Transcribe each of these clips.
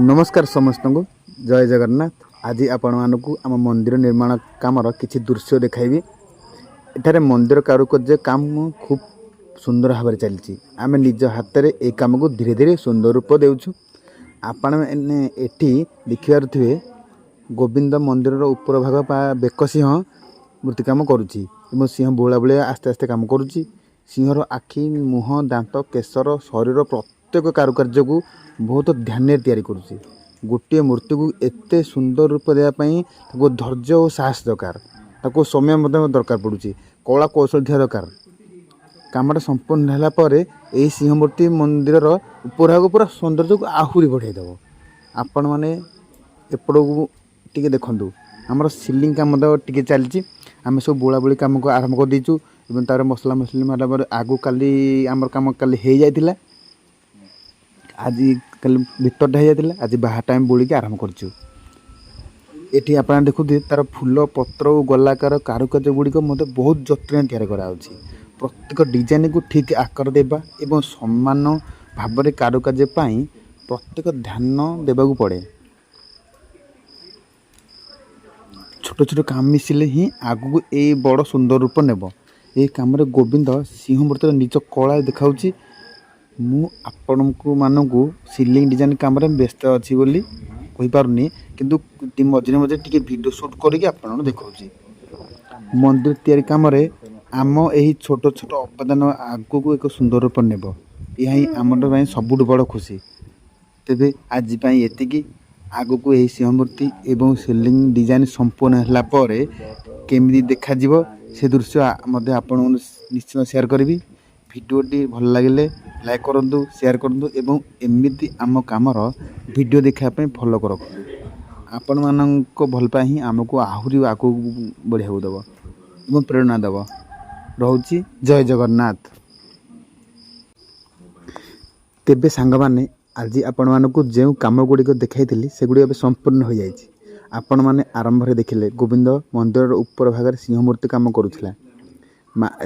नमस्कार समस्त को जय जगन्नाथ। आज आपण मानक आम मंदिर निर्माण कामर किसी दृश्य देखाइबी। एठारे मंदिर कारुकार्य काम खूब सुंदर भाव चलती। आम निज हाथ में यह कम को धीरे धीरे सुंदर रूप देउछु। आपण मैंने एठी देखिबार थे गोविंद मंदिर उपर भाग बेक सिंह मूर्ति कम करुच्ची। सिंह बोला बोला आस्ते आस्ते कम करुच्ची। सिंहर आखि मुह दांत केशर शरीर प्रत्येक कारुकार्य को बहुत ध्यान तैयारी करुच्ची। गोटे मूर्ति को एते सुंदर रूप देवाई धैर्य और साहस दरकार, समय दरकार पड़ुची, कला कौशल थिया दरकार। कामटा संपूर्ण होगापर यही सिंह मूर्ति मंदिर उपरभाग पूरा सौंदर्य को आहरी बढ़ाईदेव। आपण मैंने एपट को टी देखु आमर सिलिंग कम टे चलती। आम सब बोला बोली कम को आरंभ कर देचु। तार मसला मसली मारा आगु काली आमर कम काली हो जाता। आज कल भीतर हो जाता। आज बाहर टाइम बोली आरंभ करचु। एठी आप देखुते तार फूल पत्र और गलाकार कारुकार्य गुड़िक मत बहुत जत्न तैयार कराऊँ। प्रत्येक डिजाइन को ठीक आकार देवा एवं समान भाव में कारुकार्य प्रत्येक ध्यान देवाक पड़े। छोट छोट काम मिसिले ही आगू ये बड़ सुंदर रूप नेब। ये कम गोविंद सिंह मूर्तिर निज कला देखा। मु आपण मानू सिलिंग डिजाइन कम व्यस्त अच्छी बोली कहीपरनी, किंतु मझे मझे टी वीडियो शूट करके आपन देखा। मंदिर तैयारी कम आम यही छोट छोट अवदान आग को एक सुंदर रूप नेब। यह आम सबुठ बड़ खुशी। तेबे आज ये आग को यही सिंह मूर्ति एवं सिलिंग डिजाइन संपूर्ण होगापर केमी देखा से दृश्य आपण निश्चय शेयर करी। भिडियोटी भल लगे लाइक करूँ, शेयर करूँ एवं एमती आम कमर वीडियो देखापी फॉलो कर। आपण मानक भल पाई ही आमको आहरी आग बढ़िया देव एवं प्रेरणा देव। रोची जय जगन्नाथ। तेबे सांग माने आज आपण मानक जो कम गुड़िक देखी से गुड़ संपूर्ण हो जाए। आपण मैंने आरंभ देखिले गोविंद मंदिर उपर भाग सिंह मूर्ति कम करुला।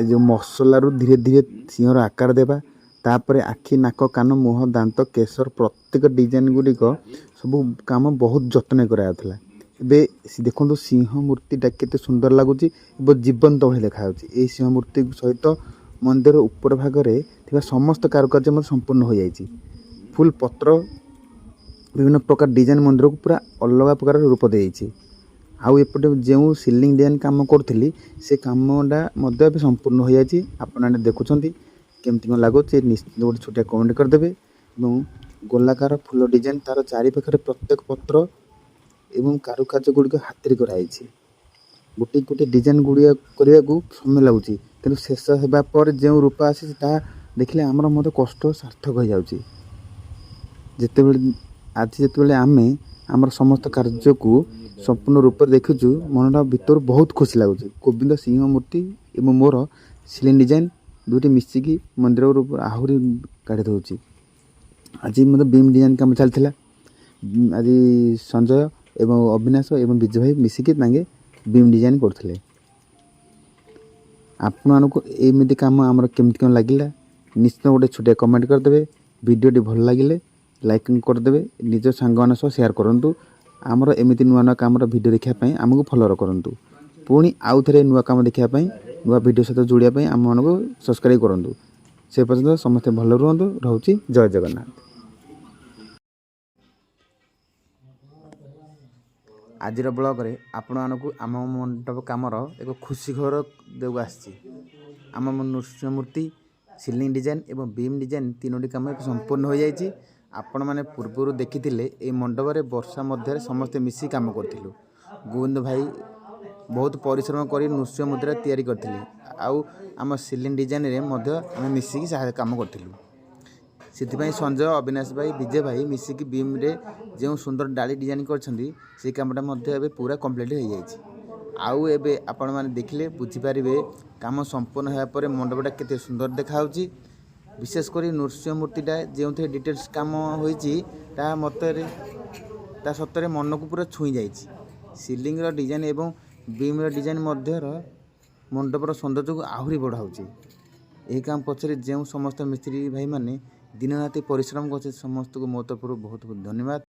जो मसलारू धीरे धीरे सिंहर आकार देवा, तापर आखि नाक कान मुह दांत केशर प्रत्येक डिजाइन गुड़िक सब काम बहुत जत्न कराला। देखो सिंह मूर्तिटा केते सुंदर लगुच जीवंत भाई देखा। यही सिंह मूर्ति सहित मंदिर उपर भाग में समस्त कारुकार्य संपूर्ण हो जाए। फुल पत्र विभिन्न प्रकार डिजाइन मंदिर को पूरा अलग प्रकार रूप देती। आउ एपटे जो सिलिंग डिजाइन कम करी से कमटा संपूर्ण हो जाए। आपने देखुं केमती कौन लगुच निश्चित गोटे छोटिया कमेंट करदे। गोलाकार फुल डिजाइन तार चारि पाखे प्रत्येक पत्र एवं कारुकार्य गुड़िक हाथ में कराई। गोटे गोटे डिजाइन गुड़िया करने को समय लगुच, कि शेष होगापर जो रूप आसी देखिले आमर मत कष्ट सार्थक हो जाए। आज जिते आम आमर समस्त कार्य को संपूर्ण रूप देखुचु मनटा भीतर बहुत खुशी लगुच। गोविंद सिंह मूर्ति एवं मोर सिलिंग डिजाइन दुईटी मिसिकी मंदिर रूप आहरी काढ़ी दूसरी। आज मतलब बीम डिजाइन कम चलता। आज संजय एवं अविनाश एवं विजय भाई मिसिकी बीम डिजाइन करते। आपण एमती कम आमर केमती कौन लगे निश्चित गोटे छोटिया कमेंट करदे। वीडियोटी भल लगे लाइक करदे, निज सांग मान सह शेयर करूँ। आमर एमती नुआ नुआ कम वीडियो देखापी आमको फॉलो करूँ। पुणी आउ थे नुआ कम देखापी नुआ वीडियो सहित जोड़ापी आम मानक सब्सक्राइब करूँ। से पर्यटन समस्ते भल रुहतु। रोची जय जगन्नाथ। आज ब्लॉग रे आपण मानक आम मंडप कमर एक खुशी खबर देव आम नृसिंह मूर्ति सिलिंग डिजाइन एवं बीम डिजाइन तीनोटी कम संपूर्ण हो जाए। आपण मैंने पूर्वर देखी ये मंडप में वर्षा मध्य समस्ते मिसी कम करूँ। गोविंद भाई बहुत परिश्रम कर नृसिंह मुद्रा तैयारी करथिले। आउ आम सिलिंग डिजाइन रे आम मिसिकी कम करूँ। से संजय अविनाश भाई विजय भाई मिसिकी बीम रे जो सुंदर डाली डिजाइन कर कामटा पूरा कंप्लीट हो जाए। आउ एबे आपण माने देखिले बुझीपारे काम संपूर्ण होगापर मंडपटा केते सुंदर देखा। विशेषकर नृसिंह मूर्तिटा जो थे डिटेल्स कम होता सतरे मन को पूरा छुई जाए। सिलिंग डिजाइन एवं बीम डिजाइन मध्यर मंडपर सौंदर्य को आहरी बढ़ाऊँ। यही काम पछरे जो समस्त मिस्त्री भाई माने दिन राति परिश्रम कर समस्त को मो तरफ बहुत बहुत धन्यवाद।